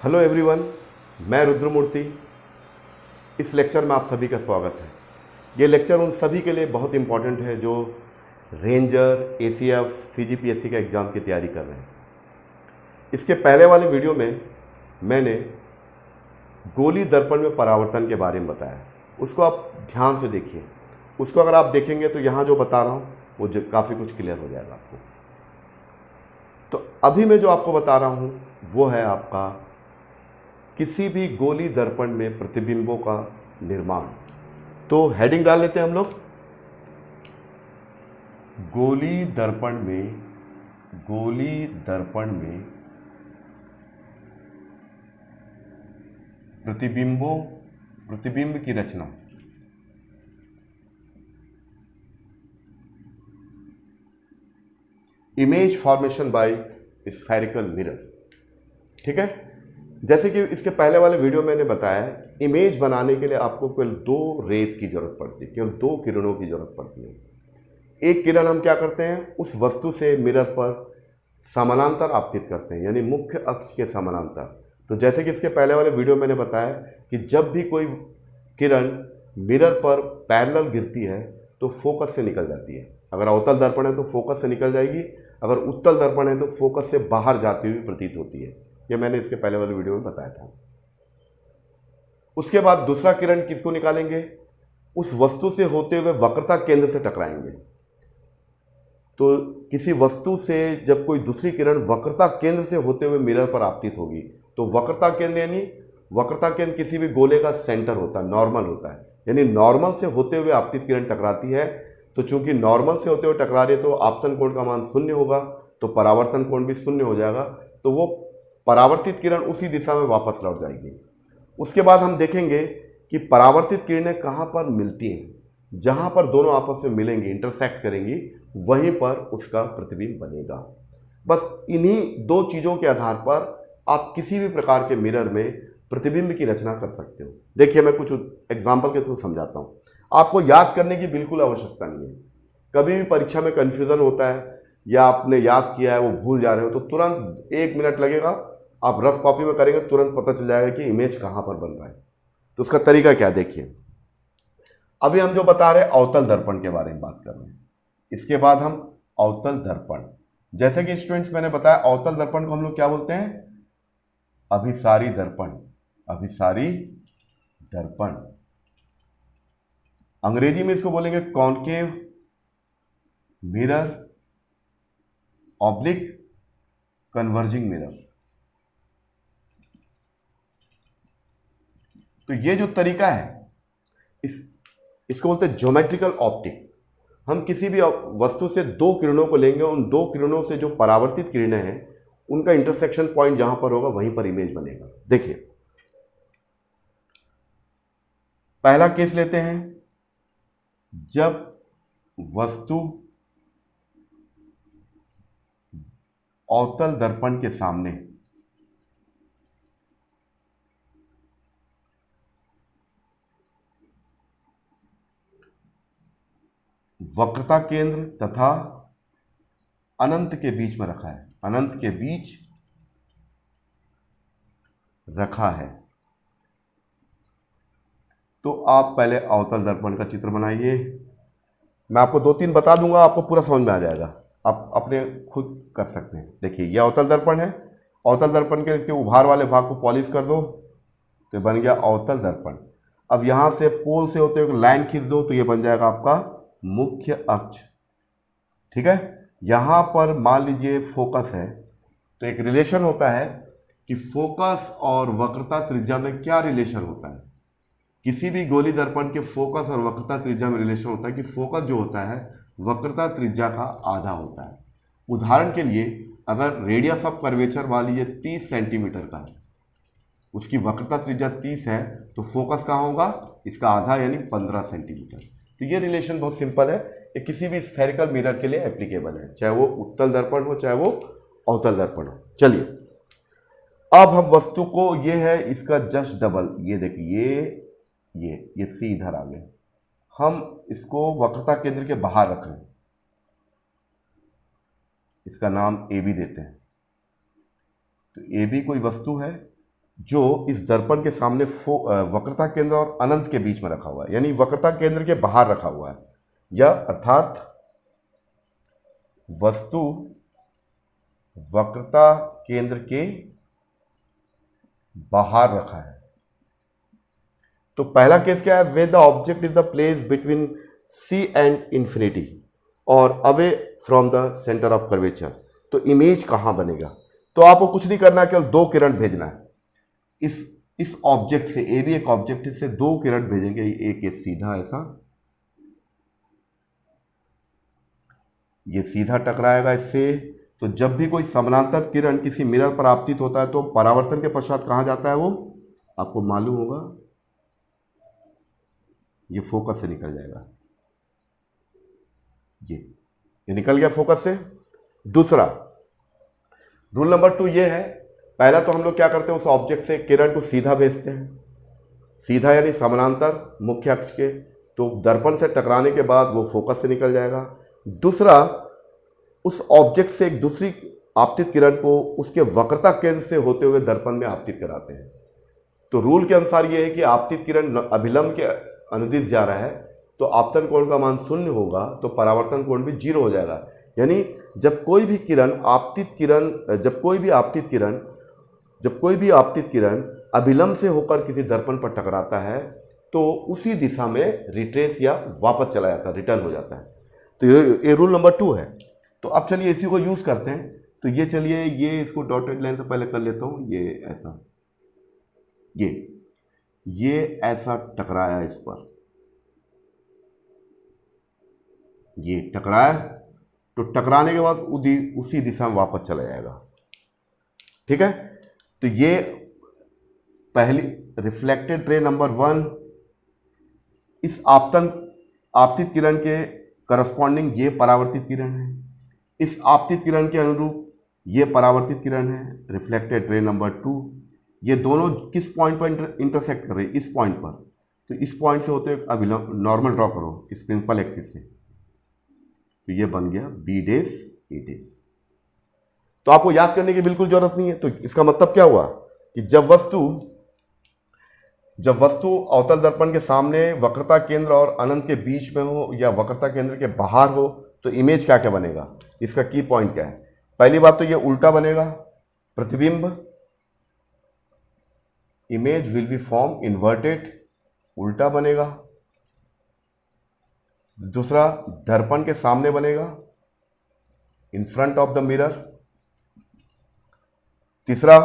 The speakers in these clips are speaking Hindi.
हेलो एवरीवन, मैं रुद्रमूर्ति। इस लेक्चर में आप सभी का स्वागत है। ये लेक्चर उन सभी के लिए बहुत इंपॉर्टेंट है जो रेंजर, एसीएफ, सीजीपीएससी का एग्ज़ाम की तैयारी कर रहे हैं। इसके पहले वाले वीडियो में मैंने गोली दर्पण में परावर्तन के बारे में बताया, उसको आप ध्यान से देखिए। उसको अगर आप देखेंगे तो यहाँ जो बता रहा हूँ वो काफ़ी कुछ क्लियर हो जाएगा आपको। तो अभी मैं जो आपको बता रहा हूँ वो है आपका किसी भी गोली दर्पण में प्रतिबिंबों का निर्माण। तो हेडिंग डाल लेते हैं हम लोग, गोली दर्पण में प्रतिबिंब की रचना। Image formation by spherical mirror. ठीक है, जैसे कि इसके पहले वाले वीडियो में मैंने बताया, इमेज बनाने के लिए आपको केवल दो रेज की जरूरत पड़ती है, केवल दो किरणों की जरूरत पड़ती है। एक किरण हम क्या करते हैं, उस वस्तु से मिरर पर समानांतर आपतित करते हैं, यानी मुख्य अक्ष के समानांतर। तो जैसे कि इसके पहले वाले वीडियो में मैंने बताया कि जब भी कोई किरण मिरर पर पैरेलल गिरती है तो फोकस से निकल जाती है। अगर अवतल दर्पण है तो फोकस से निकल जाएगी, अगर उत्तल दर्पण है तो फोकस से बाहर जाती हुई प्रतीत होती है। ये मैंने इसके पहले वाले वीडियो में बताया था। उसके बाद दूसरा किरण किसको निकालेंगे, उस वस्तु से होते हुए वक्रता केंद्र से टकराएंगे। तो किसी वस्तु से जब कोई दूसरी किरण वक्रता केंद्र से होते हुए मिरर पर आपतित होगी तो वक्रता केंद्र यानी वक्रता केंद्र किसी भी गोले का सेंटर होता है, नॉर्मल होता है, यानी नॉर्मल से होते हुए आपतित किरण टकराती है। तो चूंकि नॉर्मल से होते हुए टकरा रही है तो आपतन कोण का मान शून्य होगा, तो परावर्तन कोण भी शून्य हो जाएगा। तो वो परावर्तित किरण उसी दिशा में वापस लौट जाएगी। उसके बाद हम देखेंगे कि परावर्तित किरणें कहाँ पर मिलती हैं। जहाँ पर दोनों आपस में मिलेंगी, इंटरसेक्ट करेंगी, वहीं पर उसका प्रतिबिंब बनेगा। बस इन्हीं दो चीज़ों के आधार पर आप किसी भी प्रकार के मिरर में प्रतिबिंब की रचना कर सकते हो। देखिए, मैं कुछ एग्जाम्पल के थ्रू समझाता हूँ। आपको याद करने की बिल्कुल आवश्यकता नहीं है। कभी भी परीक्षा में कन्फ्यूज़न होता है या आपने याद किया है वो भूल जा रहे हो तो तुरंत 1 मिनट लगेगा, आप रफ कॉपी में करेंगे, तुरंत पता चल जाएगा कि इमेज कहाँ पर बन रहा है। तो उसका तरीका क्या, देखिए। अभी हम जो बता रहे हैं अवतल दर्पण के बारे में बात कर रहे हैं। इसके बाद हम अवतल दर्पण, जैसे कि स्टूडेंट्स मैंने बताया, अवतल दर्पण को हम लोग क्या बोलते हैं, अभिसारी दर्पण। अभिसारी दर्पण, अंग्रेजी में इसको बोलेंगे concave mirror oblique converging mirror. तो ये जो तरीका है इसको बोलते हैं ज्योमेट्रिकल ऑप्टिक्स। हम किसी भी वस्तु से दो किरणों को लेंगे, उन दो किरणों से जो परावर्तित किरणें हैं उनका इंटरसेक्शन पॉइंट जहां पर होगा वहीं पर इमेज बनेगा। देखिए, पहला केस लेते हैं, जब वस्तु अवतल दर्पण के सामने वक्रता केंद्र तथा अनंत के बीच में रखा है, अनंत के बीच रखा है, तो आप पहले अवतल दर्पण का चित्र बनाइए। मैं आपको 2-3 बता दूंगा, आपको पूरा समझ में आ जाएगा, आप अपने खुद कर सकते हैं। देखिए, यह अवतल दर्पण है। अवतल दर्पण के इसके उभार वाले भाग को पॉलिश कर दो तो बन गया अवतल दर्पण। अब यहां से पोल से होते हुए लाइन खींच दो तो यह बन जाएगा आपका मुख्य अक्ष। ठीक है, यहां पर मान लीजिए फोकस है, तो एक रिलेशन होता है कि फोकस और वक्रता त्रिज्या में क्या रिलेशन होता है। किसी भी गोली दर्पण के फोकस और वक्रता त्रिज्या में रिलेशन होता है कि फोकस जो होता है वक्रता त्रिज्या का आधा होता है। उदाहरण के लिए, अगर रेडियस ऑफ कर्वेचर मान लीजिए 30 सेंटीमीटर का है, उसकी वक्रता त्रिज्या 30 है, तो फोकस कहाँ होगा, इसका आधा यानी 15 सेंटीमीटर। तो ये रिलेशन बहुत सिंपल है, ये किसी भी स्फेरिकल मिरर के लिए एप्लीकेबल है, चाहे वो उत्तल दर्पण हो चाहे वो अवतल दर्पण हो। चलिए, अब हम वस्तु को, ये है इसका जस्ट डबल, ये देखिए ये सी इधर आ गए, हम इसको वक्रता केंद्र के बाहर रख रहे हैं, इसका नाम ए बी देते हैं। तो ए बी कोई वस्तु है जो इस दर्पण के सामने वक्रता केंद्र और अनंत के बीच में रखा हुआ है, यानी वक्रता केंद्र के बाहर रखा हुआ है, या अर्थात वस्तु वक्रता केंद्र के बाहर रखा है। तो पहला केस क्या है, way the object is the place between C and infinity और away from the centre of curvature. तो इमेज कहां बनेगा, तो आपको कुछ नहीं करना, केवल दो किरण भेजना है इस ऑब्जेक्ट से। ए भी एक ऑब्जेक्ट, इससे दो किरण भेजेंगे, एक ये सीधा ऐसा, ये सीधा टकराएगा इससे। तो जब भी कोई समानांतर किरण किसी मिरर पर आपतित होता है तो परावर्तन के पश्चात कहां जाता है, वो आपको मालूम होगा, ये फोकस से निकल जाएगा, ये निकल गया फोकस से। दूसरा रूल नंबर 2 ये है, पहला तो हम लोग क्या करते हैं, उस ऑब्जेक्ट से किरण को सीधा भेजते हैं, सीधा यानी समानांतर मुख्य अक्ष के, तो दर्पण से टकराने के बाद वो फोकस से निकल जाएगा। दूसरा, उस ऑब्जेक्ट से एक दूसरी आपतित किरण को उसके वक्रता केंद्र से होते हुए दर्पण में आपतित कराते हैं। तो रूल के अनुसार ये है कि आपतित किरण अभिलंब के अनुदिश जा रहा है तो आपतन कोण का मान 0 होगा, तो परावर्तन कोण भी 0 हो जाएगा। यानी जब कोई भी आपतित किरण अभिलंब से होकर किसी दर्पण पर टकराता है तो उसी दिशा में रिट्रेस या वापस चला जाता है, रिटर्न हो जाता है। तो ये रूल नंबर 2 है। तो अब चलिए इसी को यूज करते हैं। तो ये चलिए, ये इसको डॉटेड लाइन से पहले कर लेता हूं, ये ऐसा, ये ऐसा टकराया इस पर, ये टकराया, तो टकराने के बाद उसी दिशा में वापस चला जाएगा। ठीक है, तो ये पहली रिफ्लेक्टेड रे नंबर 1 इस आपतित किरण के करस्पॉन्डिंग ये परावर्तित किरण है, इस आपतित किरण के अनुरूप ये परावर्तित किरण है, रिफ्लेक्टेड रे नंबर 2। ये दोनों किस पॉइंट पर इंटरसेक्ट कर रहे हैं, इस पॉइंट पर। तो इस पॉइंट से होते हुए अभिलंब नॉर्मल ड्रॉ करो इस प्रिंसिपल एक्सिस से, तो ये बन गया बी डेस ए डेस। तो आपको याद करने की बिल्कुल जरूरत नहीं है। तो इसका मतलब क्या हुआ कि जब वस्तु अवतल दर्पण के सामने वक्रता केंद्र और अनंत के बीच में हो या वक्रता केंद्र के बाहर हो तो इमेज क्या क्या बनेगा, इसका की पॉइंट क्या है। पहली बात तो ये उल्टा बनेगा, प्रतिबिंब, image will be form inverted, उल्टा बनेगा। दूसरा, दर्पण के सामने बनेगा, in front of the mirror. तीसरा,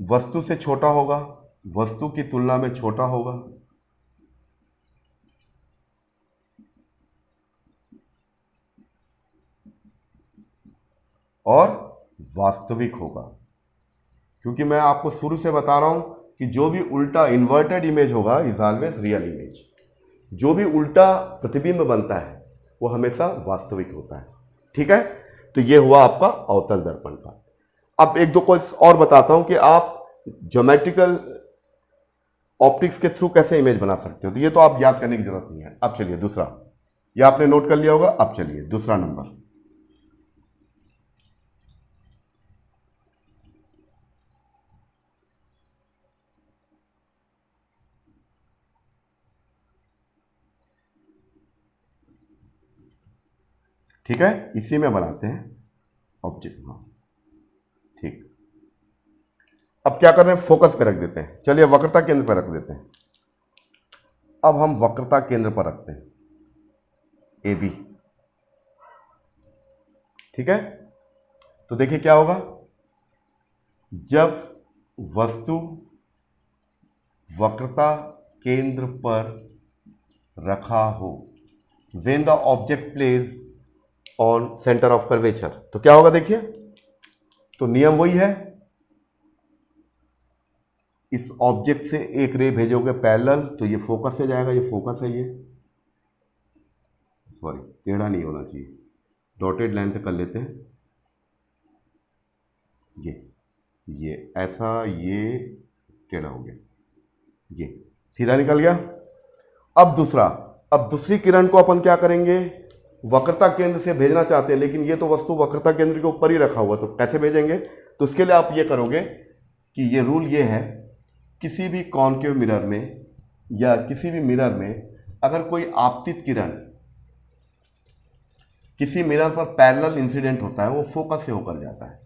वस्तु से छोटा होगा, वस्तु की तुलना में छोटा होगा। और वास्तविक होगा, क्योंकि मैं आपको शुरू से बता रहा हूं कि जो भी उल्टा इन्वर्टेड इमेज होगा इज ऑलवेज रियल इमेज। जो भी उल्टा प्रतिबिंब बनता है वो हमेशा वास्तविक होता है। ठीक है, तो ये हुआ आपका अवतल दर्पण का। अब एक दो क्वेश्चन और बताता हूं कि आप ज्योमेट्रिकल ऑप्टिक्स के थ्रू कैसे इमेज बना सकते हो, तो ये तो आप याद करने की जरूरत नहीं है। अब चलिए दूसरा, ये आपने नोट कर लिया होगा। अब चलिए दूसरा नंबर, ठीक है, इसी में बनाते हैं ऑब्जेक्ट। हाँ ठीक, अब क्या कर रहे हैं, फोकस पे रख देते हैं। चलिए वक्रता केंद्र पर रख देते हैं। अब हम वक्रता केंद्र पर रखते हैं ए बी। ठीक है, तो देखिए क्या होगा, जब वस्तु वक्रता केंद्र पर रखा हो, when the object place on centre of curvature, तो क्या होगा देखिए, तो नियम वही है, इस ऑब्जेक्ट से एक रे भेजोगे पैरेलल तो ये फोकस से जाएगा, ये फोकस है, ये सॉरी टेढ़ा नहीं होना चाहिए, डॉटेड लाइन से कर लेते हैं। ये ऐसा, ये टेढ़ा हो गया, ये सीधा निकल गया। अब दूसरी किरण को अपन क्या करेंगे, वक्रता केंद्र से भेजना चाहते हैं, लेकिन ये तो वस्तु वक्रता केंद्र के ऊपर ही रखा हुआ, तो कैसे भेजेंगे, तो उसके लिए आप ये करोगे कि ये रूल ये है, किसी भी कॉनकेव मिरर में या किसी भी मिरर में अगर कोई आपतित किरण किसी मिरर पर पैरेलल इंसिडेंट होता है वो फोकस से होकर जाता है,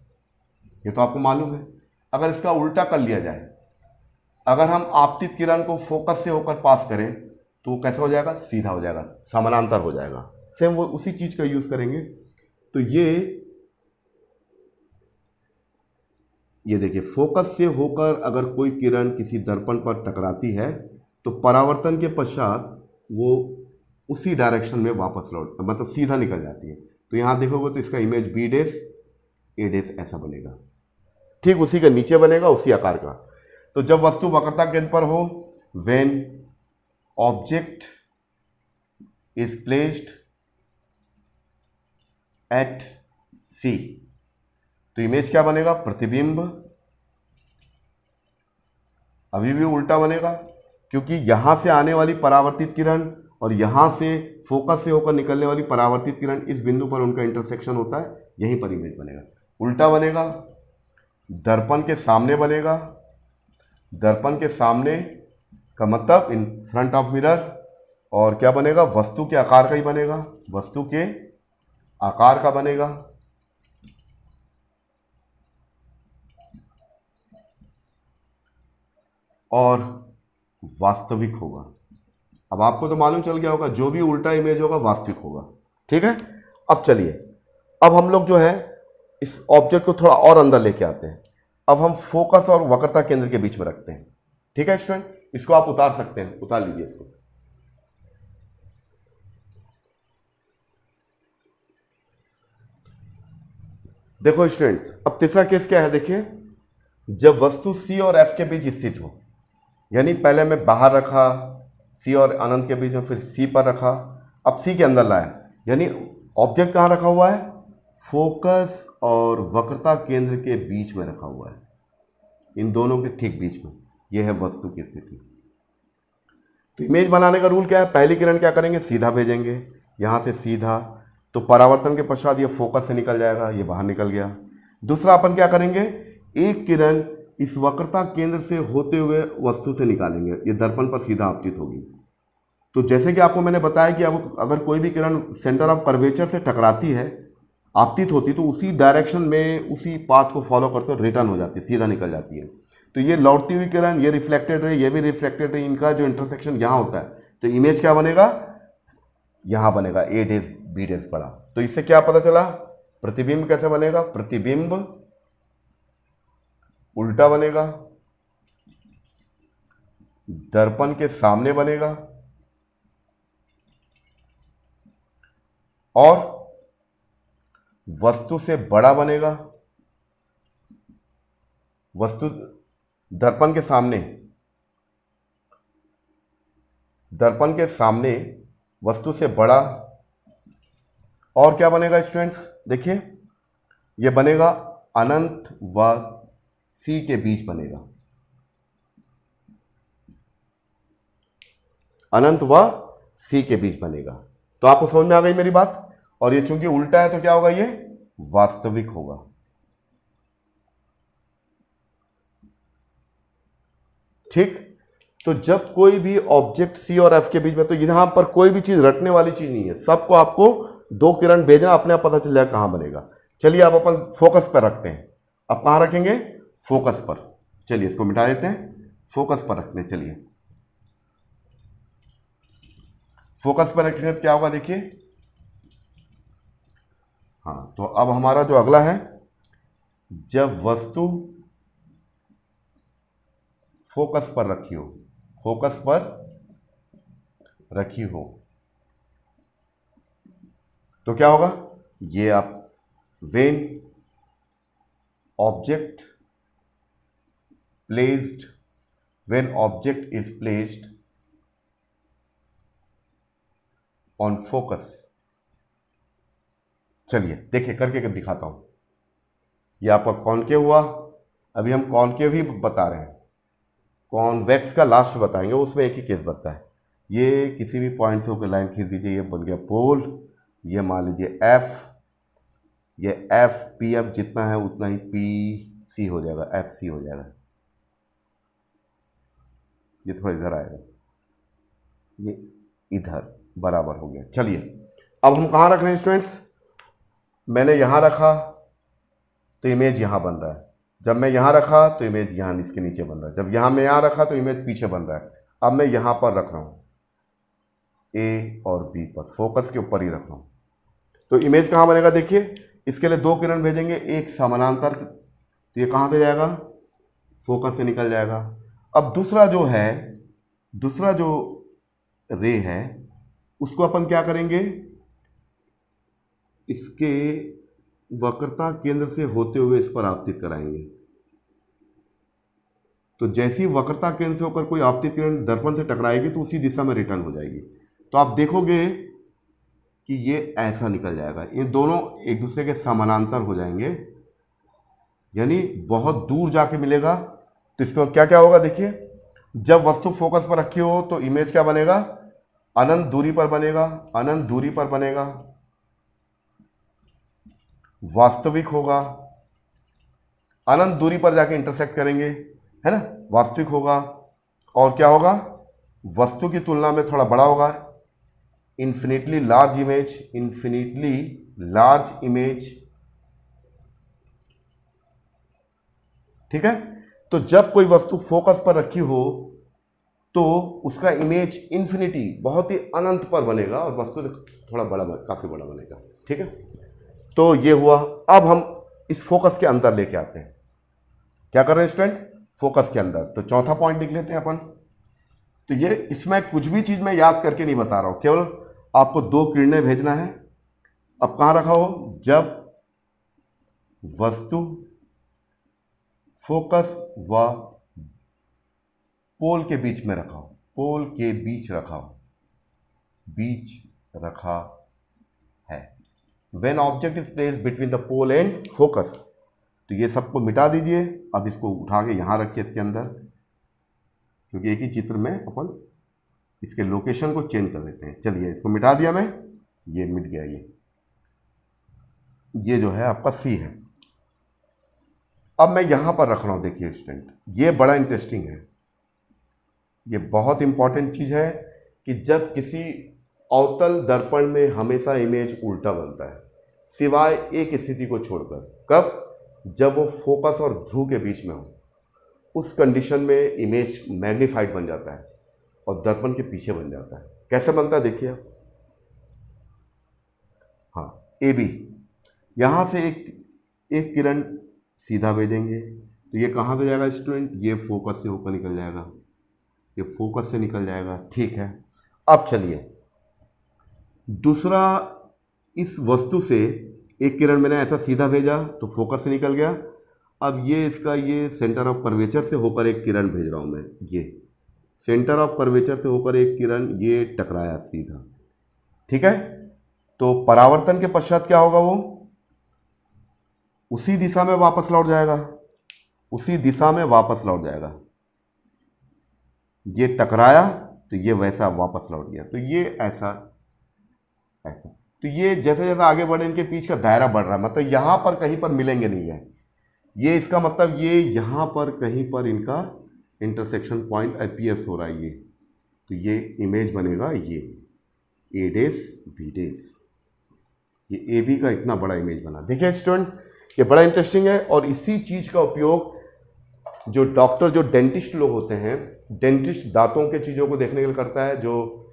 ये तो आपको मालूम है। अगर इसका उल्टा कर लिया जाए, अगर हम आपतित किरण को फोकस से होकर पास करें तो वो कैसा हो जाएगा, सीधा हो जाएगा, समानांतर हो जाएगा। सेम वो उसी चीज का यूज करेंगे। तो ये देखिए, फोकस से होकर अगर कोई किरण किसी दर्पण पर टकराती है तो परावर्तन के पश्चात वो उसी डायरेक्शन में वापस लौट, मतलब सीधा निकल जाती है। तो यहां देखोगे तो इसका इमेज बी डेस ए डेस ऐसा बनेगा, ठीक उसी के नीचे बनेगा, उसी आकार का। तो जब वस्तु वक्रता केंद्र पर हो, when object is placed at C, तो इमेज क्या बनेगा, प्रतिबिंब। अभी भी उल्टा बनेगा, क्योंकि यहां से आने वाली परावर्तित किरण और यहां से फोकस से होकर निकलने वाली परावर्तित किरण, इस बिंदु पर उनका इंटरसेक्शन होता है, यहीं पर इमेज बनेगा। उल्टा बनेगा, दर्पण के सामने बनेगा। दर्पण के सामने का मतलब इन फ्रंट ऑफ मिरर, और क्या बनेगा, वस्तु के आकार का ही बनेगा, वस्तु के आकार का बनेगा। और वास्तविक होगा। अब आपको तो मालूम चल गया होगा, जो भी उल्टा इमेज होगा वास्तविक होगा, ठीक है। अब चलिए, अब हम लोग जो है इस ऑब्जेक्ट को थोड़ा और अंदर लेके आते हैं। अब हम फोकस और वक्रता केंद्र के बीच में रखते हैं, ठीक है स्टूडेंट। इसको आप उतार सकते हैं, उतार लीजिए इसको। देखो स्टूडेंट्स, अब तीसरा केस क्या है, देखिए, जब वस्तु सी और एफ के बीच स्थित हो, यानी पहले मैं बाहर रखा सी और अनंत के बीच में, फिर सी पर रखा, अब सी के अंदर लाया, यानी ऑब्जेक्ट कहाँ रखा हुआ है, फोकस और वक्रता केंद्र के बीच में रखा हुआ है, इन दोनों के ठीक बीच में। यह है वस्तु की स्थिति। तो इमेज बनाने का रूल क्या है, पहली किरण क्या करेंगे, सीधा भेजेंगे, यहां से सीधा, तो परावर्तन के पश्चात ये फोकस से निकल जाएगा, ये बाहर निकल गया। दूसरा अपन क्या करेंगे, एक किरण इस वक्रता केंद्र से होते हुए वस्तु से निकालेंगे, ये दर्पण पर सीधा आपतित होगी। तो जैसे कि आपको मैंने बताया कि अब अगर कोई भी किरण सेंटर ऑफ कर्वेचर से टकराती है, आपतित होती, तो उसी डायरेक्शन में, उसी पाथ को फॉलो करते हुए रिटर्न हो जाती है, सीधा निकल जाती है। तो ये लौटती हुई किरण, ये रिफ्लेक्टेड रे, ये भी रिफ्लेक्टेड रे, इनका जो इंटरसेक्शन यहाँ होता है, तो इमेज क्या बनेगा, यहाँ बनेगा ए डेज बी डेज बड़ा। तो इससे क्या पता चला, प्रतिबिंब कैसे बनेगा, प्रतिबिंब उल्टा बनेगा, दर्पण के सामने बनेगा और वस्तु से बड़ा बनेगा। वस्तु दर्पण के सामने, दर्पण के सामने वस्तु से बड़ा, और क्या बनेगा स्टूडेंट्स, देखिए ये बनेगा अनंत व सी के बीच बनेगा, अनंत व सी के बीच बनेगा। तो आपको समझ में आ गई मेरी बात। और ये चूंकि उल्टा है तो क्या होगा, ये वास्तविक होगा। ठीक। तो जब कोई भी ऑब्जेक्ट सी और एफ के बीच में, तो यहां पर कोई भी चीज रटने वाली चीज नहीं है, सबको आपको दो किरण भेजना, अपने आप पता चल जाएगा कहां बनेगा। चलिए अब अपन फोकस पर रखते हैं। अब कहां रखेंगे, फोकस पर। चलिए इसको मिटा देते हैं, फोकस पर रखते हैं। चलिए फोकस पर रखेंगे तो क्या होगा, देखिए, हाँ, तो अब हमारा जो अगला है, जब वस्तु फोकस पर रखी हो, फोकस पर रखी हो, तो क्या होगा, ये आप when object placed, when object is placed on focus. चलिए देखिए करके दिखाता हूं। ये आपका कॉनकेव हुआ, अभी हम कॉनकेव ही बता रहे हैं, कॉन्वेक्स का लास्ट बताएंगे, उसमें एक ही केस बनता है। ये किसी भी पॉइंट से होकर लाइन खींच दीजिए, ये बन गया पोल, ये मान लीजिए एफ, ये एफ पी एफ जितना है उतना ही पी सी हो जाएगा, एफ सी हो जाएगा, ये थोड़ा इधर आएगा, ये इधर बराबर हो गया। चलिए अब हम कहाँ रख रहे हैं स्टूडेंट्स, मैंने यहाँ रखा तो इमेज यहाँ बन रहा है, जब मैं यहाँ रखा तो इमेज यहाँ इसके नीचे बन रहा है, जब यहाँ मैं यहाँ रखा तो इमेज पीछे बन रहा है। अब मैं यहाँ पर रख रहा हूँ, ए और बी पर, फोकस के ऊपर ही रख रहा हूँ, तो इमेज कहाँ बनेगा देखिए। इसके लिए दो किरण भेजेंगे, एक समानांतर, तो ये कहाँ से जाएगा, फोकस से निकल जाएगा। अब दूसरा जो है, दूसरा जो रे है उसको अपन क्या करेंगे, इसके वक्रता केंद्र से होते हुए इस पर आपतित कराएंगे। तो जैसी वक्रता केंद्र से होकर कोई आपतित किरण दर्पण से टकराएगी तो उसी दिशा में रिटर्न हो जाएगी। तो आप देखोगे कि ये ऐसा निकल जाएगा, ये दोनों एक दूसरे के समानांतर हो जाएंगे, यानी बहुत दूर जाके मिलेगा। तो इसको क्या क्या होगा देखिए, जब वस्तु फोकस पर रखी हो तो इमेज क्या बनेगा, अनंत दूरी पर बनेगा, अनंत दूरी पर बनेगा, वास्तविक होगा, अनंत दूरी पर जाके इंटरसेक्ट करेंगे, है ना, वास्तविक होगा, और क्या होगा, वस्तु की तुलना में थोड़ा बड़ा होगा, infinitely large image, infinitely large image, ठीक है। तो जब कोई वस्तु फोकस पर रखी हो तो उसका इमेज इन्फिनिटी, बहुत ही अनंत पर बनेगा, और वस्तु थोड़ा बड़ा, काफी बड़ा बनेगा, ठीक है। तो ये हुआ। अब हम इस फोकस के अंदर लेके आते हैं, क्या कर रहे हैं स्टूडेंट, फोकस के अंदर। तो चौथा पॉइंट लिख लेते हैं अपन। तो ये, इसमें कुछ भी चीज मैं याद करके नहीं बता रहा हूं, केवल आपको दो किरणें भेजना है। अब कहां रखा हो, जब वस्तु फोकस व पोल के बीच में रखा हो, पोल के बीच रखा हो, बीच रखा है। When object is placed between the pole and focus, तो ये सबको मिटा दीजिए। अब इसको उठा के यहां रखिए इसके अंदर, क्योंकि एक ही चित्र में अपन इसके लोकेशन को चेंज कर देते हैं। चलिए इसको मिटा दिया मैं, ये मिट गया, ये जो है आपका सी है। अब मैं यहां पर रख रहा हूं, देखिए स्टूडेंट, ये बड़ा इंटरेस्टिंग है, ये बहुत इंपॉर्टेंट चीज है कि जब किसी अवतल दर्पण में हमेशा इमेज उल्टा बनता है, सिवाय एक स्थिति को छोड़कर। कब, जब वो फोकस और ध्रुव के बीच में हो, उस कंडीशन में इमेज मैग्नीफाइड बन जाता है और दर्पण के पीछे बन जाता है। कैसे बनता है देखिए आप, हाँ, ए बी, यहां से एक किरण सीधा भेजेंगे तो ये कहां से जाएगा स्टूडेंट, ये फोकस से होकर निकल जाएगा, ये फोकस से निकल जाएगा, ठीक है। अब चलिए दूसरा, इस वस्तु से एक किरण मैंने ऐसा सीधा भेजा तो फोकस से निकल गया। अब ये इसका, ये सेंटर ऑफ कर्वेचर से होकर एक किरण भेज रहा हूं मैं, ये सेंटर ऑफ कर्वेचर से होकर एक किरण ये टकराया सीधा, ठीक है। तो परावर्तन के पश्चात क्या होगा, वो उसी दिशा में वापस लौट जाएगा, उसी दिशा में वापस लौट जाएगा। ये टकराया तो ये वैसा वापस लौट गया, तो ये ऐसा ऐसा। तो ये जैसे जैसे आगे बढ़े इनके बीच का दायरा बढ़ रहा है, मतलब यहां पर कहीं पर मिलेंगे नहीं है, ये इसका मतलब ये यहां पर कहीं पर इनका इंटरसेक्शन पॉइंट अपीयर्स हो रहा है, ये तो ये इमेज बनेगा, ये ए डेस बी डेस, ये ए बी का इतना बड़ा इमेज बना। देखिए स्टूडेंट, ये बड़ा इंटरेस्टिंग है। और इसी चीज का उपयोग जो डॉक्टर, जो डेंटिस्ट लोग होते हैं, डेंटिस्ट दांतों के चीज़ों को देखने के लिए करता है, जो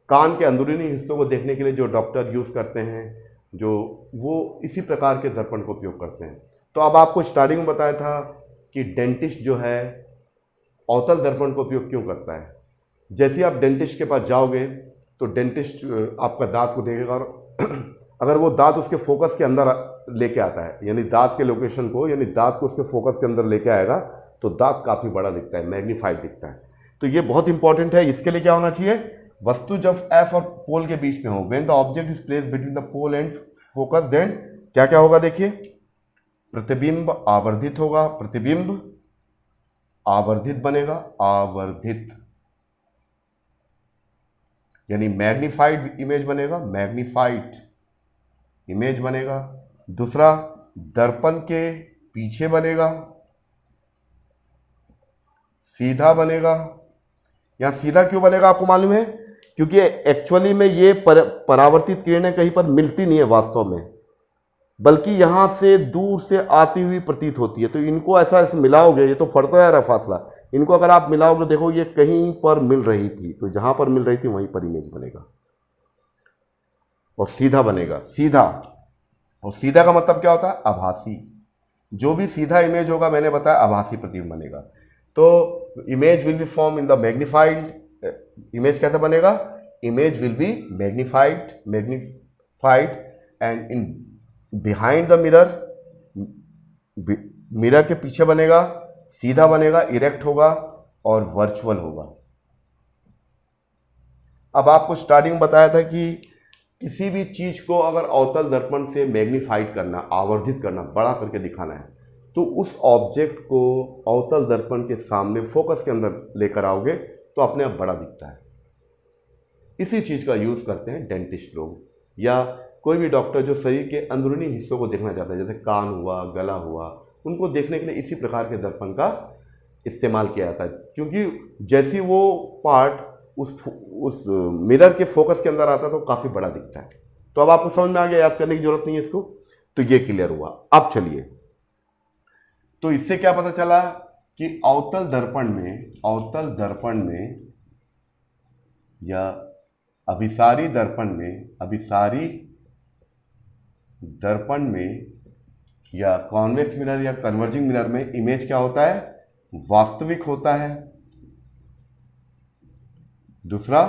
कान के अंदरूनी हिस्सों को देखने के लिए जो डॉक्टर यूज़ करते हैं, जो वो इसी प्रकार के दर्पण का उपयोग करते हैं। तो अब आपको स्टार्टिंग में बताया था कि डेंटिस्ट जो है अवतल दर्पण का उपयोग क्यों करता है। जैसे ही आप डेंटिस्ट के पास जाओगे तो डेंटिस्ट आपका दांत को देखेगा, और अगर वो दांत उसके फोकस के अंदर लेके आता है, यानी दांत के लोकेशन को, यानी दांत को उसके फोकस के अंदर लेके आएगा, तो दांत काफ़ी बड़ा दिखता है, मैग्नीफाइड दिखता है। तो ये बहुत इंपॉर्टेंट है। इसके लिए क्या होना चाहिए, वस्तु जब एफ और पोल के बीच में हो, when the object is placed between the pole and focus, then क्या क्या होगा देखिए, प्रतिबिंब आवर्धित होगा, प्रतिबिंब आवर्धित बनेगा, आवर्धित यानी मैग्नीफाइड इमेज बनेगा, मैग्नीफाइड इमेज बनेगा। दूसरा, दर्पण के पीछे बनेगा, सीधा बनेगा। यहां सीधा क्यों बनेगा आपको मालूम है? क्योंकि एक्चुअली में ये परावर्तित किरणें कहीं पर मिलती नहीं है वास्तव में, बल्कि यहां से दूर से आती हुई प्रतीत होती है। तो इनको ऐसा ऐसे मिलाओगे, ये तो फटता जा रहा है फासला, इनको अगर आप मिलाओगे देखो ये कहीं पर मिल रही थी, तो जहां पर मिल रही थी वहीं पर इमेज बनेगा और सीधा बनेगा, सीधा। और सीधा का मतलब क्या होता है? आभासी। जो भी सीधा इमेज होगा, मैंने बताया आभासी प्रतिबिंब बनेगा। तो image will be form in the magnified. Image कैसा बनेगा? Image will be magnified and in behind the mirror, mirror के पीछे बनेगा, सीधा बनेगा, इरेक्ट होगा और वर्चुअल होगा। अब आपको स्टार्टिंग बताया था कि किसी भी चीज को अगर अवतल दर्पण से मैग्नीफाइड करना, आवर्धित करना, बड़ा करके दिखाना है, तो उस ऑब्जेक्ट को अवतल दर्पण के सामने फोकस के अंदर लेकर आओगे तो अपने आप बड़ा दिखता है। इसी चीज का यूज करते हैं डेंटिस्ट लोग या कोई भी डॉक्टर जो शरीर के अंदरूनी हिस्सों को देखना चाहता है, जैसे कान हुआ, गला हुआ, उनको देखने के लिए इसी प्रकार के दर्पण का इस्तेमाल किया जाता है। क्योंकि जैसी वो पार्ट उस मिरर के फोकस के अंदर आता है तो काफ़ी बड़ा दिखता है। तो अब आपको समझ में आ गया, याद करने की जरूरत नहीं है इसको। तो ये क्लियर हुआ। अब चलिए, तो इससे क्या पता चला कि अवतल दर्पण में या अभिसारी दर्पण में या कॉन्वेक्स मिरर या कन्वर्जिंग मिरर में इमेज क्या होता है? वास्तविक होता है। दूसरा,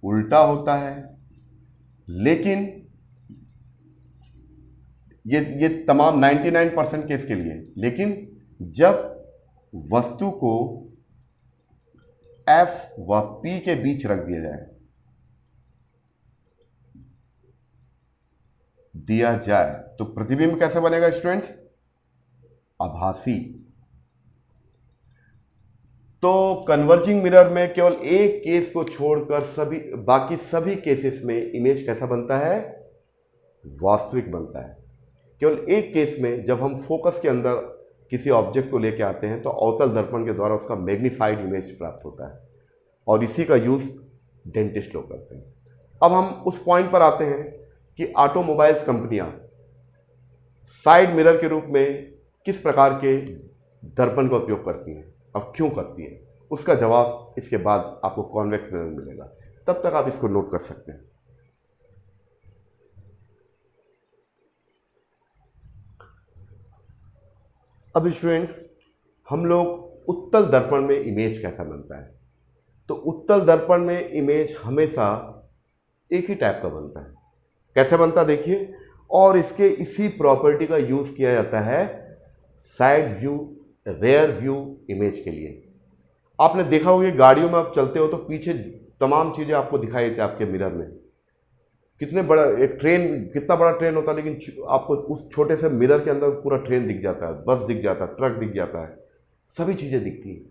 उल्टा होता है। लेकिन ये तमाम 99% केस के लिए। लेकिन जब वस्तु को F व P के बीच रख दिया जाए तो प्रतिबिंब कैसे बनेगा स्टूडेंट्स? आभासी। तो कन्वर्जिंग मिरर में केवल एक केस को छोड़कर बाकी सभी केसेस में इमेज कैसा बनता है? वास्तविक बनता है। केवल एक केस में जब हम फोकस के अंदर किसी ऑब्जेक्ट को लेकर आते हैं तो अवतल दर्पण के द्वारा उसका मैग्नीफाइड इमेज प्राप्त होता है और इसी का यूज डेंटिस्ट लोग करते हैं। अब हम उस पॉइंट पर आते हैं कि ऑटोमोबाइल्स कंपनियां साइड मिरर के रूप में किस प्रकार के दर्पण का उपयोग करती हैं और क्यों करती है, उसका जवाब इसके बाद आपको कॉन्वेक्स मिरर मिलेगा। तब तक आप इसको नोट कर सकते हैं। अब स्टूडेंट्स, हम लोग उत्तल दर्पण में इमेज कैसा बनता है? तो उत्तल दर्पण में इमेज हमेशा एक ही टाइप का बनता है। कैसे बनता देखिए, और इसके इसी प्रॉपर्टी का यूज किया जाता है side view, rear view image के लिए। आपने देखा होगा गाड़ियों में आप चलते हो तो पीछे तमाम चीजें आपको दिखाई देती है आपके मिरर में। कितने बड़ा एक ट्रेन, कितना बड़ा ट्रेन होता है, लेकिन आपको उस छोटे से मिरर के अंदर पूरा ट्रेन दिख जाता है, बस दिख जाता है, ट्रक दिख जाता है, सभी चीजें दिखती हैं।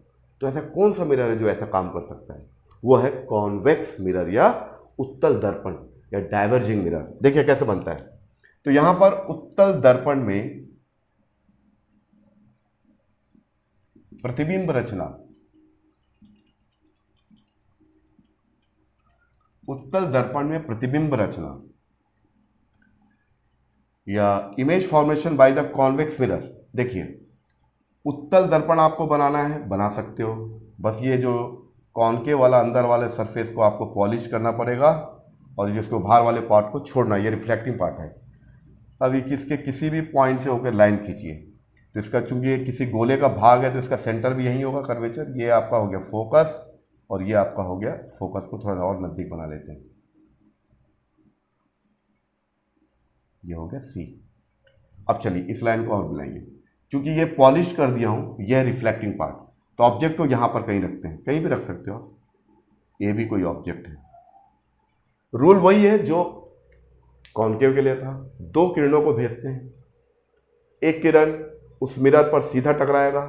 तो ऐसा कौन सा मिरर है जो ऐसा काम कर सकता है? वो है कॉन्वेक्स मिरर या उत्तल दर्पण या डाइवर्जिंग मिरर। देखिए कैसे बनता है। तो यहां पर उत्तल दर्पण में प्रतिबिंब रचना, उत्तल दर्पण में प्रतिबिंब रचना या image formation by the convex mirror. देखिए, उत्तल दर्पण आपको बनाना है, बना सकते हो। बस ये जो कॉनकेव वाला अंदर वाले सरफेस को आपको पॉलिश करना पड़ेगा और जिसको बाहर वाले पार्ट को छोड़ना, ये रिफ्लेक्टिंग पार्ट है। अब इसके किसी भी पॉइंट से होकर लाइन खींचिए। तो इसका चूंकि ये किसी गोले का भाग है तो इसका सेंटर भी यहीं होगा, कर्वेचर। ये आपका हो गया फोकस और ये आपका हो गया फोकस। को थोड़ा और नजदीक बना लेते हैं। ये हो गया सी। अब चलिए इस लाइन को और बनाइए। क्योंकि ये पॉलिश कर दिया हूं, यह रिफ्लेक्टिंग पार्ट, तो ऑब्जेक्ट को यहां पर कहीं रखते हैं, कहीं भी रख सकते हो आप। ये भी कोई ऑब्जेक्ट है। रूल वही है जो कॉनकेव के लिए था। दो किरणों को भेजते हैं, एक किरण उस मिरर पर सीधा टकराएगा,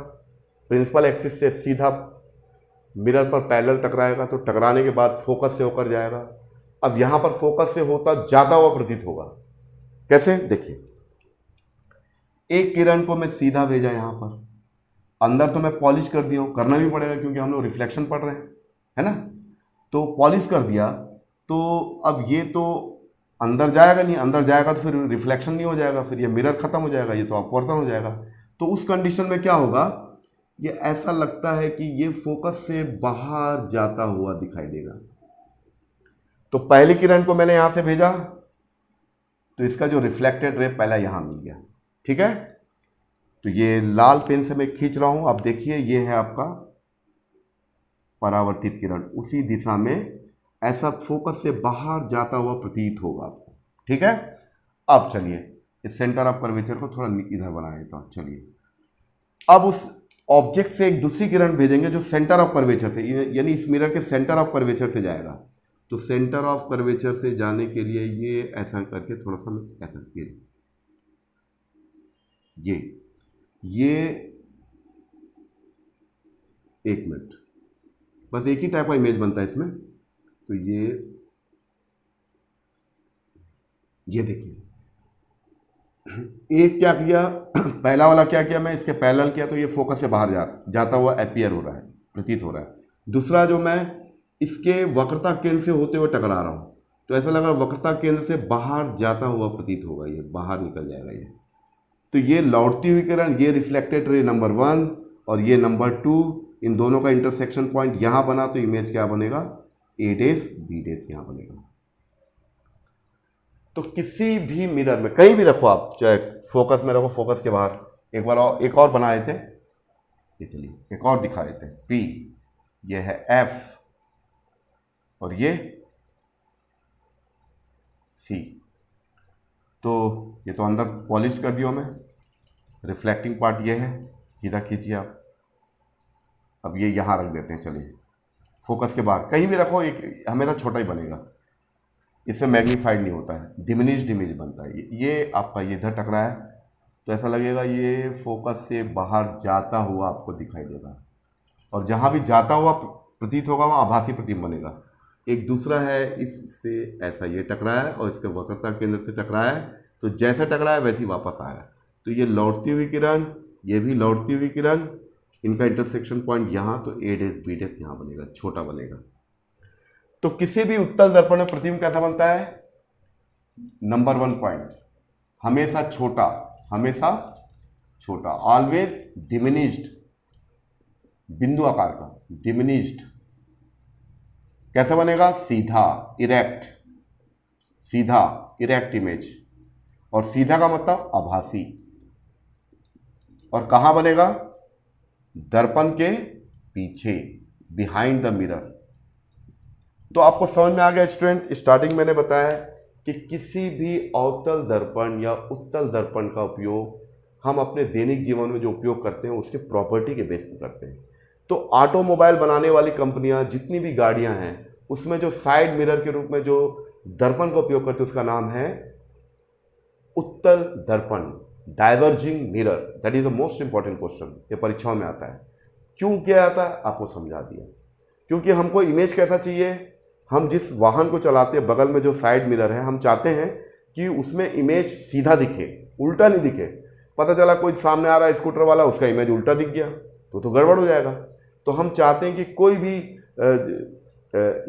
प्रिंसिपल एक्सिस से सीधा मिरर पर पैरेलल टकराएगा, तो टकराने के बाद फोकस से होकर जाएगा। अब यहां पर फोकस से होता जाता हुआ प्रतीत होगा। कैसे? देखिए, एक किरण को मैं सीधा भेजा यहाँ पर, अंदर तो मैं पॉलिश कर दिया हूँ, करना भी पड़ेगा क्योंकि हम लोग रिफ्लेक्शन पढ़ रहे हैं, है ना। तो पॉलिश कर दिया, तो अब ये तो अंदर जाएगा नहीं, अंदर जाएगा तो फिर रिफ्लेक्शन नहीं हो जाएगा, फिर ये मिरर खत्म हो जाएगा, ये तो अपवर्तन हो जाएगा। तो उस कंडीशन में क्या होगा, ये ऐसा लगता है कि ये फोकस से बाहर जाता हुआ दिखाई देगा। तो पहली किरण को मैंने यहां से भेजा, तो इसका जो रिफ्लेक्टेड रे पहला यहां मिल गया, ठीक है। तो ये लाल पेन से मैं खींच रहा हूं, आप देखिए ये है आपका परावर्तित किरण, उसी दिशा में ऐसा फोकस से बाहर जाता हुआ प्रतीत होगा आपको, ठीक है। अब चलिए इस सेंटर ऑफ कर्वेचर को थोड़ा इधर बना देता हूं। चलिए अब उस ऑब्जेक्ट से एक दूसरी किरण भेजेंगे जो सेंटर ऑफ कर्वेचर से, यानी इस मिरर के सेंटर ऑफ कर्वेचर से जाएगा। तो सेंटर ऑफ कर्वेचर से जाने के लिए ये ऐसा करके थोड़ा सा ऐसा ये एक मिनट, बस एक ही टाइप का इमेज बनता है इसमें। तो ये देखिए, एक क्या किया, पहला वाला क्या किया, मैं इसके पैरेलल किया तो ये फोकस से बाहर जाता हुआ अपीयर हो रहा है, प्रतीत हो रहा है। दूसरा जो मैं इसके वक्रता केंद्र से होते हुए टकरा रहा हूँ, तो ऐसा लगा वक्रता केंद्र से बाहर जाता हुआ प्रतीत होगा, ये बाहर निकल जाएगा ये। तो ये लौटती हुई किरण, ये रिफ्लेक्टेड रे नंबर 1 और ये नंबर 2, इन दोनों का इंटरसेक्शन पॉइंट यहाँ बना, तो इमेज क्या बनेगा, A डैश B डैश यहाँ बनेगा। तो किसी भी मिरर में कहीं भी रखो आप, चाहे फोकस में रखो, फोकस के बाहर, एक बार और एक और बना देते हैं, ये चलिए एक और दिखा देते हैं। P, ये है F और ये C। तो ये तो अंदर पॉलिश कर दिया मैं, रिफ्लेक्टिंग पार्ट ये है, सीधा खींचिए आप। अब ये यहाँ रख देते हैं, चलिए फोकस के बाहर कहीं भी रखो, एक हमेशा छोटा ही बनेगा, इसमें मैग्नीफाइड नहीं होता है, डिमिनिश्ड इमेज बनता है। ये आपका ये इधर टकरा है, तो ऐसा लगेगा ये फोकस से बाहर जाता हुआ आपको दिखाई देगा, और जहाँ भी जाता हुआ प्रतीत होगा वहाँ आभासी प्रतिबिंब बनेगा। एक दूसरा है, इससे ऐसा ये टकराया है और इसके वक्रता केंद्र से टकराया है, तो जैसा टकराया वैसे ही वापस आया। तो ये लौटती हुई किरण, ये भी लौटती हुई किरण, इनका इंटरसेक्शन पॉइंट यहाँ, तो A डैश B डैश यहाँ बनेगा, छोटा बनेगा। तो किसी भी उत्तल दर्पण में प्रतिबिंब कैसा बनता है, नंबर 1 पॉइंट, हमेशा छोटा, हमेशा छोटा, ऑलवेज डिमिनिश्ड, बिंदु आकार का, डिमिनिश्ड। कैसा बनेगा, सीधा, इरेक्ट, सीधा इरेक्ट इमेज, और सीधा का मतलब आभासी। और कहां बनेगा, दर्पण के पीछे, बिहाइंड द मिरर। तो आपको समझ में आ गया स्टूडेंट, स्टार्टिंग मैंने बताया कि किसी भी अवतल दर्पण या उत्तल दर्पण का उपयोग हम अपने दैनिक जीवन में जो उपयोग करते हैं उसके प्रॉपर्टी के बेस पर करते हैं। तो ऑटोमोबाइल बनाने वाली कंपनियां, जितनी भी गाड़ियां हैं, उसमें जो साइड मिरर के रूप में जो दर्पण का उपयोग करते हैं उसका नाम है उत्तल दर्पण, diverging mirror. That is the most important question, ये परीक्षाओं में आता है। क्यों क्या आता है आपको समझा दिया, क्योंकि हमको इमेज कैसा चाहिए, हम जिस वाहन को चलाते हैं बगल में जो साइड मिरर है, हम चाहते हैं कि उसमें इमेज सीधा दिखे, उल्टा नहीं दिखे। पता चला कोई सामने आ रहा है स्कूटर वाला, उसका इमेज उल्टा दिख गया तो गड़बड़ हो जाएगा। तो हम चाहते हैं कि कोई भी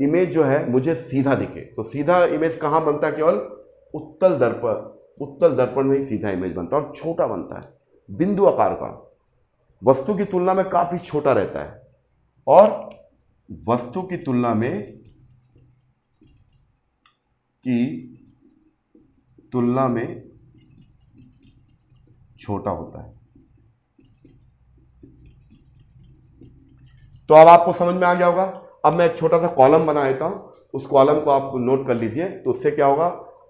इमेज जो है मुझे सीधा दिखे। तो सीधा इमेज कहाँ बनता है, केवल उत्तल दर्पण में ही सीधा इमेज बनता है, और छोटा बनता है, बिंदु आकार का, वस्तु की तुलना में काफी छोटा रहता है, और वस्तु की तुलना में छोटा होता है। तो अब आपको समझ में आ गया होगा। अब मैं एक छोटा सा कॉलम बना देता हूं, उस कॉलम को आप नोट कर लीजिए, तो उससे क्या होगा,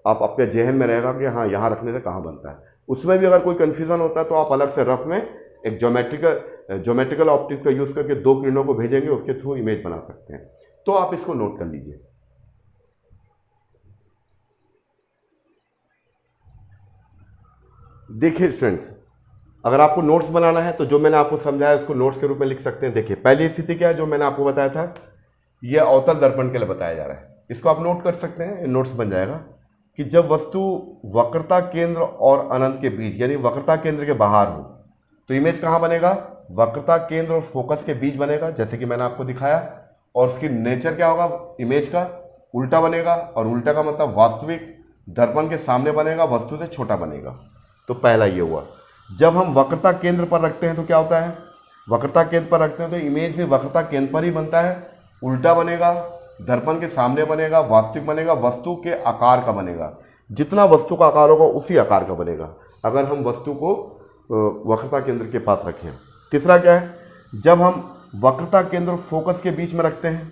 आप आपके जेहन में रहेगा कि हाँ यहां रखने से कहां बनता है। उसमें भी अगर कोई कंफ्यूजन होता है तो आप अलग से रफ में एक ज्योमेट्रिकल ऑप्टिक्स का यूज करके 2 किरणों को भेजेंगे, उसके थ्रू इमेज बना सकते हैं। तो आप इसको नोट कर लीजिए। देखिए स्टूडेंट्स, अगर आपको नोट्स बनाना है तो जो मैंने आपको समझाया उसको नोट्स के रूप में लिख सकते हैं। देखिए पहली स्थिति क्या है, जो मैंने आपको बताया था, यह अवतल दर्पण के लिए बताया जा रहा है, इसको आप नोट कर सकते हैं, नोट्स बन जाएगा। कि जब वस्तु वक्रता केंद्र और अनंत के बीच यानी वक्रता केंद्र के बाहर हो तो इमेज कहाँ बनेगा, वक्रता केंद्र और फोकस के बीच बनेगा, जैसे कि मैंने आपको दिखाया। और उसकी नेचर क्या होगा, इमेज का उल्टा बनेगा, और उल्टा का मतलब वास्तविक दर्पण के सामने बनेगा, वस्तु से छोटा बनेगा। तो पहला ये हुआ। जब हम वक्रता केंद्र पर रखते हैं तो क्या होता है, वक्रता केंद्र पर रखते हैं तो इमेज भी वक्रता केंद्र पर ही बनता है, उल्टा बनेगा, दर्पण के सामने बनेगा, वास्तविक बनेगा, वस्तु के आकार का बनेगा। जितना वस्तु का आकार होगा उसी आकार का बनेगा अगर हम वस्तु को वक्रता केंद्र के पास रखें। तीसरा क्या है, जब हम वक्रता केंद्र और फोकस के बीच में रखते हैं,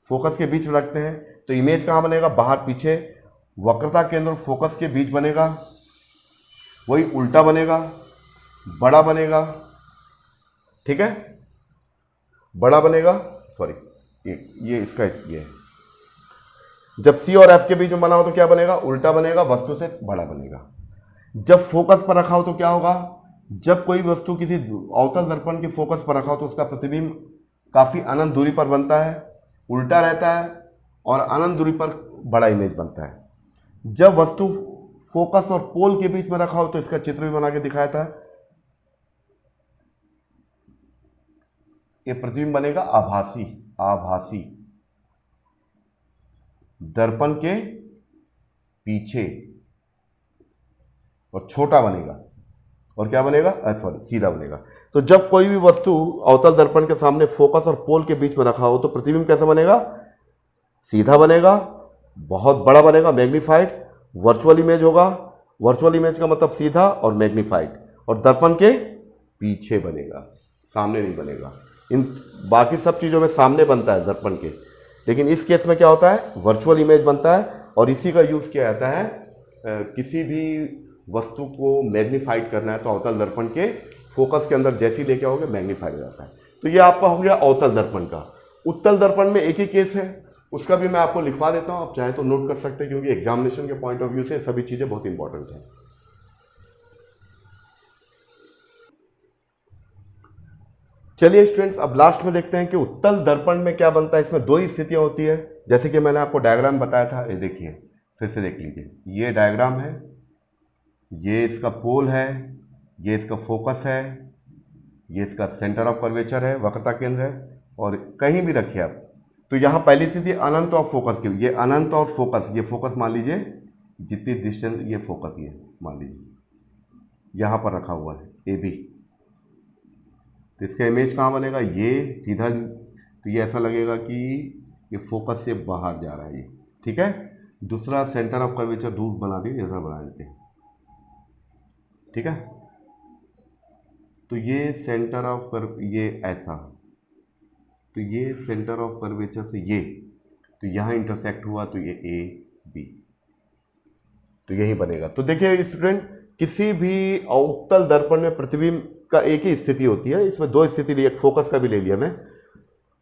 फोकस के बीच में रखते हैं तो इमेज कहाँ बनेगा, बाहर पीछे, वक्रता केंद्र और फोकस के बीच बनेगा, वही उल्टा बनेगा, बड़ा बनेगा, ठीक है, बड़ा बनेगा, सॉरी ये इसका ये है। जब सी और एफ के बीच में बना हो तो क्या बनेगा, उल्टा बनेगा, वस्तु से बड़ा बनेगा। जब फोकस पर रखा हो तो क्या होगा, जब कोई वस्तु किसी अवतल दर्पण के फोकस पर रखा हो तो उसका प्रतिबिंब काफ़ी अनंत दूरी पर बनता है, उल्टा रहता है, और अनंत दूरी पर बड़ा इमेज बनता है। जब वस्तु फोकस और पोल के बीच में रखा हो तो इसका चित्र भी बना के दिखाया था, ये प्रतिबिंब बनेगा आभासी, आभासी दर्पण के पीछे, और छोटा बनेगा, और क्या बनेगा, सॉरी सीधा बनेगा। तो जब कोई भी वस्तु अवतल दर्पण के सामने फोकस और पोल के बीच में रखा हो तो प्रतिबिंब कैसा बनेगा, सीधा बनेगा, बहुत बड़ा बनेगा, मैग्नीफाइड, वर्चुअल इमेज होगा। वर्चुअल इमेज का मतलब सीधा और मैग्नीफाइड, और दर्पण के पीछे बनेगा, सामने नहीं बनेगा। इन बाकी सब चीज़ों में सामने बनता है दर्पण के, लेकिन इस केस में क्या होता है, वर्चुअल इमेज बनता है, और इसी का यूज़ किया जाता है किसी भी वस्तु को मैग्नीफाइड करना है तो अवतल दर्पण के फोकस के अंदर जैसे ही लेके आओगे मैग्नीफाइड हो जाता है। तो ये आपका हो गया अवतल दर्पण का। उत्तल दर्पण में एक ही केस है, उसका भी मैं आपको लिखवा देता हूँ, आप चाहे तो नोट कर सकते हैं, क्योंकि एग्जामिनेशन के पॉइंट ऑफ व्यू से सभी चीज़ें बहुत इंपॉर्टेंट हैं। चलिए स्टूडेंट्स, अब लास्ट में देखते हैं कि उत्तल दर्पण में क्या बनता है। इसमें दो ही स्थितियां होती है, जैसे कि मैंने आपको डायग्राम बताया था। ये देखिए, फिर से देख लीजिए, ये डायग्राम है, ये इसका पोल है, ये इसका फोकस है, ये इसका सेंटर ऑफ कर्वेचर है, वक्रता केंद्र है, और कहीं भी रखिए आप। तो यहाँ पहली स्थिति अनंत और फोकस की, ये अनंत और फोकस, ये फोकस मान लीजिए, जितनी डिस्टेंस, ये फोकस ये मान लीजिए यहाँ पर रखा हुआ है ए बी। तो इसका इमेज कहाँ बनेगा, ये सीधा, तो ये ऐसा लगेगा कि ये फोकस से बाहर जा रहा है ये, ठीक है। दूसरा सेंटर ऑफ कर्वेचर दूर बना दिए, ऐसा बना देते हैं, ठीक है। तो ये सेंटर ऑफ कर्व, ये ऐसा, तो ये सेंटर ऑफ कर्वेचर से ये, तो यहाँ इंटरसेक्ट हुआ तो ये ए बी, तो यही बनेगा। तो देखिए स्टूडेंट, किसी भी अवतल दर्पण में प्रतिबिंब का एक ही स्थिति होती है, इसमें दो स्थिति ली, एक फोकस का भी ले लिया मैं,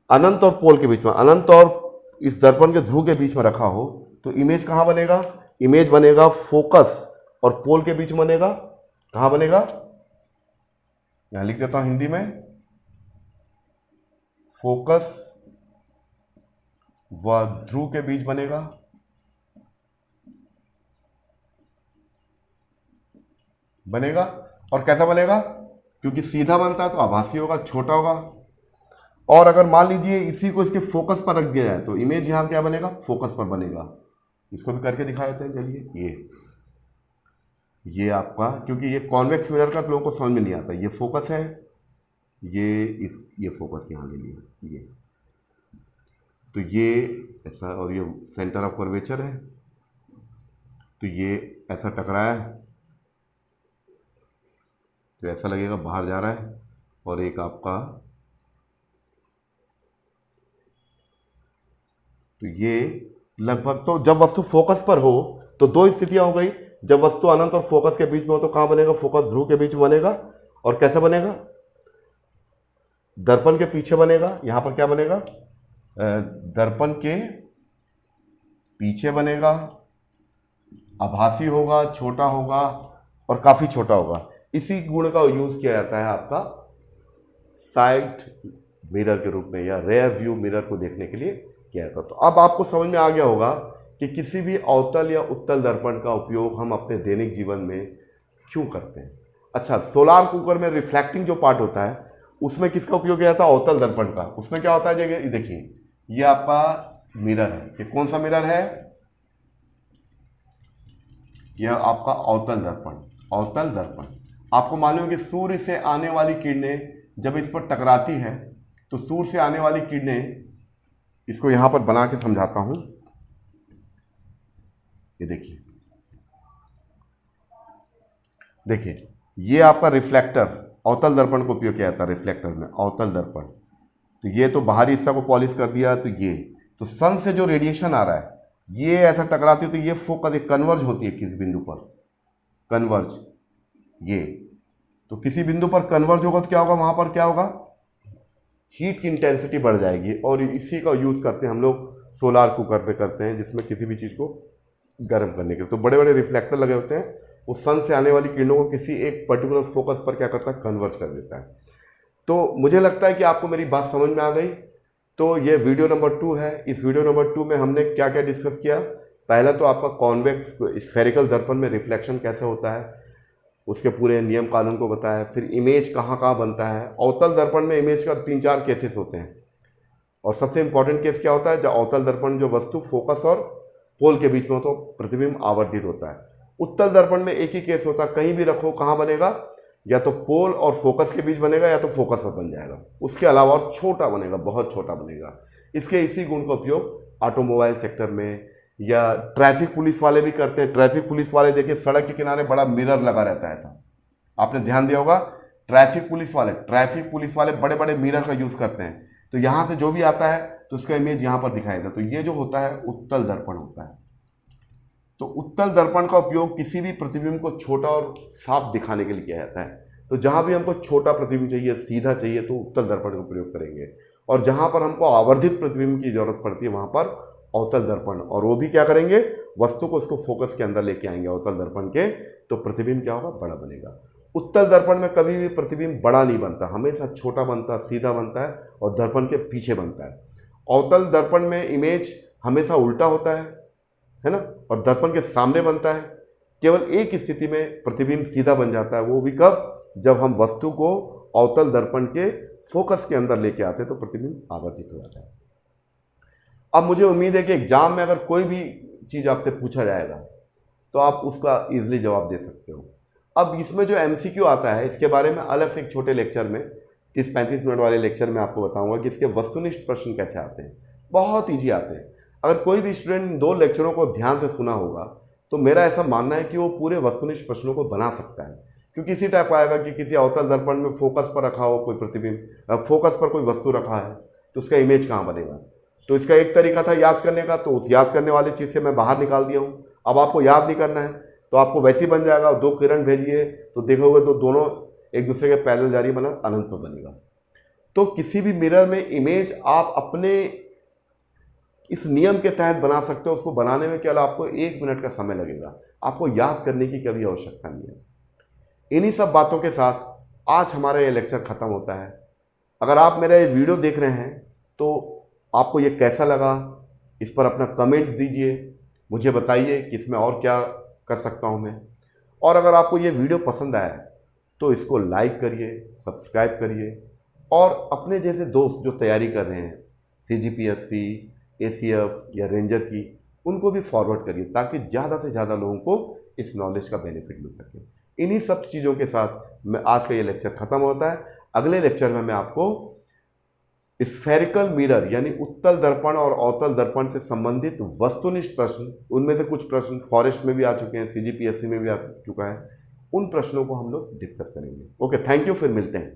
अनंत और पोल के बीच में, अनंत और इस दर्पण के ध्रुव के बीच में रखा हो तो इमेज कहाँ बनेगा, इमेज बनेगा फोकस और पोल के बीच में बनेगा। कहाँ बनेगा, यहां लिख देता हूं हिंदी में, फोकस व ध्रुव के बीच बनेगा, बनेगा। और कैसा बनेगा, क्योंकि सीधा बनता है तो आभासी होगा, छोटा होगा। और अगर मान लीजिए इसी को इसके फोकस पर रख दिया जाए तो इमेज यहां क्या बनेगा, फोकस पर बनेगा। इसको भी करके दिखा देते हैं, चलिए। ये आपका, क्योंकि ये कॉन्वेक्स मिरर का लोगों को समझ में नहीं आता, ये फोकस है, ये फोकस यहाँ ले लिया, ये, तो ये ऐसा, और ये सेंटर ऑफ कर्वेचर है, तो ये ऐसा टकराया है, तो ऐसा लगेगा बाहर जा रहा है। और एक आपका, तो ये लगभग, तो जब वस्तु फोकस पर हो तो दो स्थितियां हो गई, जब वस्तु अनंत और फोकस के बीच में हो तो कहां बनेगा, फोकस ध्रुव के बीच में बनेगा। और कैसे बनेगा, दर्पण के पीछे बनेगा। यहां पर क्या बनेगा, दर्पण के पीछे बनेगा, आभासी होगा, छोटा होगा, और काफी छोटा होगा। इसी गुण का यूज किया जाता है आपका साइड मिरर के रूप में, या रेयर व्यू मिरर को देखने के लिए किया जाता है। तो अब आपको समझ में आ गया होगा कि किसी भी अवतल या उत्तल दर्पण का उपयोग हम अपने दैनिक जीवन में क्यों करते हैं। अच्छा, सोलार कुकर में रिफ्लेक्टिंग जो पार्ट होता है उसमें किसका उपयोग किया जाता है? अवतल दर्पण का। उसमें क्या होता है, ये देखिए, ये आपका मिरर है। ये कौन सा मिरर है? यह आपका अवतल दर्पण। अवतल दर्पण आपको मालूम है कि सूर्य से आने वाली किरणें जब इस पर टकराती है तो सूर्य से आने वाली किरणें, इसको यहां पर बना के समझाता हूं। ये देखिए, देखिए ये आपका रिफ्लेक्टर, अवतल दर्पण को उपयोग किया जाता है रिफ्लेक्टर में, अवतल दर्पण। तो ये तो बाहरी हिस्सा को पॉलिश कर दिया, तो ये तो सन से जो रेडिएशन आ रहा है ये ऐसा टकराती है तो ये फोकस, एक कन्वर्ज होती है किसी बिंदु पर, कन्वर्ज। ये तो किसी बिंदु पर कन्वर्ज होगा तो क्या होगा, वहां पर क्या होगा, हीट की इंटेंसिटी बढ़ जाएगी। और इसी का यूज करते हैं हम लोग सोलार कुकर पे करते हैं, जिसमें किसी भी चीज को गर्म करने के लिए तो बड़े बड़े रिफ्लेक्टर लगे होते हैं। वो सन से आने वाली किरणों को किसी एक पर्टिकुलर फोकस पर क्या करता है, कन्वर्ज कर देता है। तो मुझे लगता है कि आपको मेरी बात समझ में आ गई। तो ये वीडियो नंबर 2 है। इस वीडियो नंबर 2 में हमने क्या क्या डिस्कस किया। पहला तो आपका कॉन्वेक्स स्फेरिकल दर्पण में रिफ्लेक्शन कैसे होता है, उसके पूरे नियम कानून को बताया। फिर इमेज कहाँ कहाँ बनता है। अवतल दर्पण में इमेज का 3-4 केसेस होते हैं, और सबसे इंपॉर्टेंट केस क्या होता है, जब अवतल दर्पण जो वस्तु फोकस और पोल के बीच में हो तो प्रतिबिंब आवर्धित होता है। उत्तल दर्पण में एक ही केस होता है, कहीं भी रखो कहाँ बनेगा, या तो पोल और फोकस के बीच बनेगा या तो फोकस पर बन जाएगा। उसके अलावा और छोटा बनेगा, बहुत छोटा बनेगा। इसके इसी गुण का उपयोग ऑटोमोबाइल सेक्टर में या ट्रैफिक पुलिस वाले भी करते हैं। ट्रैफिक पुलिस वाले देखिए सड़क के किनारे बड़ा मिरर लगा रहता है था, आपने ध्यान दिया होगा। ट्रैफिक पुलिस वाले बड़े बड़े मिरर का यूज करते हैं। तो यहाँ से जो भी आता है तो उसका इमेज यहाँ पर दिखाई देता है। तो ये जो होता है उत्तल दर्पण होता है। तो उत्तल दर्पण का उपयोग किसी भी प्रतिबिंब को छोटा और साफ दिखाने के लिए किया जाता है। तो जहां भी हमको छोटा प्रतिबिंब चाहिए, सीधा चाहिए, तो उत्तल दर्पण का प्रयोग करेंगे। और जहां पर हमको आवर्धित प्रतिबिंब की जरूरत पड़ती है वहां पर अवतल दर्पण, और वो भी क्या करेंगे, वस्तु को उसको फोकस के अंदर लेके आएंगे अवतल दर्पण के, तो प्रतिबिंब क्या होगा, बड़ा बनेगा। उत्तल दर्पण में कभी भी प्रतिबिंब बड़ा नहीं बनता, हमेशा छोटा बनता है, सीधा बनता है और दर्पण के पीछे बनता है। अवतल दर्पण में इमेज हमेशा उल्टा होता है ना, और दर्पण के सामने बनता है। केवल एक स्थिति में प्रतिबिंब सीधा बन जाता है, वो भी कब, जब हम वस्तु को अवतल दर्पण के फोकस के अंदर लेके आते हैं तो प्रतिबिंब आवर्धित हो जाता है। अब मुझे उम्मीद है कि एग्जाम में अगर कोई भी चीज आपसे पूछा जाएगा तो आप उसका इजीली जवाब दे सकते हो। अब इसमें जो एमसीक्यू आता है इसके बारे में अलग से एक छोटे लेक्चर में 30-35 मिनट वाले लेक्चर में आपको बताऊंगा कि इसके वस्तुनिष्ठ प्रश्न कैसे आते हैं। बहुत ईजी आते हैं। अगर कोई भी स्टूडेंट इन 2 लेक्चरों को ध्यान से सुना होगा तो मेरा ऐसा मानना है कि वो पूरे वस्तुनिष्ठ प्रश्नों को बना सकता है। क्योंकि इसी टाइप आएगा कि किसी अवतल दर्पण में फोकस पर रखा हो कोई प्रतिबिंब, फोकस पर कोई वस्तु रखा है तो उसका इमेज कहाँ बनेगा। तो इसका एक तरीका था याद करने का, तो उस याद करने वाली चीज़ से मैं बाहर निकाल दिया हूँ। अब आपको याद नहीं करना है तो आपको वैसे ही बन जाएगा। 2 किरण भेजिए तो देखोगे तो दोनों एक दूसरे के पैरेलल जा रही बना, अनंत में बनेगा। तो किसी भी मिरर में इमेज आप अपने इस नियम के तहत बना सकते हो। उसको बनाने में केवल आपको 1 मिनट का समय लगेगा, आपको याद करने की कभी आवश्यकता नहीं है। इन्हीं सब बातों के साथ आज हमारा ये लेक्चर खत्म होता है। अगर आप मेरा ये वीडियो देख रहे हैं तो आपको ये कैसा लगा, इस पर अपना कमेंट्स दीजिए, मुझे बताइए कि इसमें और क्या कर सकता हूँ मैं। और अगर आपको ये वीडियो पसंद आया तो इसको लाइक करिए, सब्सक्राइब करिए, और अपने जैसे दोस्त जो तैयारी कर रहे हैं CGPSC, ACF या रेंजर की, उनको भी फॉरवर्ड करिए ताकि ज़्यादा से ज़्यादा लोगों को इस नॉलेज का बेनिफिट मिल सके। इन्हीं सब चीज़ों के साथ मैं आज का ये लेक्चर ख़त्म होता है। अगले लेक्चर में मैं आपको स्फेरिकल मिरर यानी उत्तल दर्पण और अवतल दर्पण से संबंधित वस्तुनिष्ठ प्रश्न, उनमें से कुछ प्रश्न फॉरेस्ट में भी आ चुके हैं, CGPSC में भी आ चुका है, उन प्रश्नों को हम लोग डिस्कस करेंगे। ओके, थैंक यू, फिर मिलते हैं।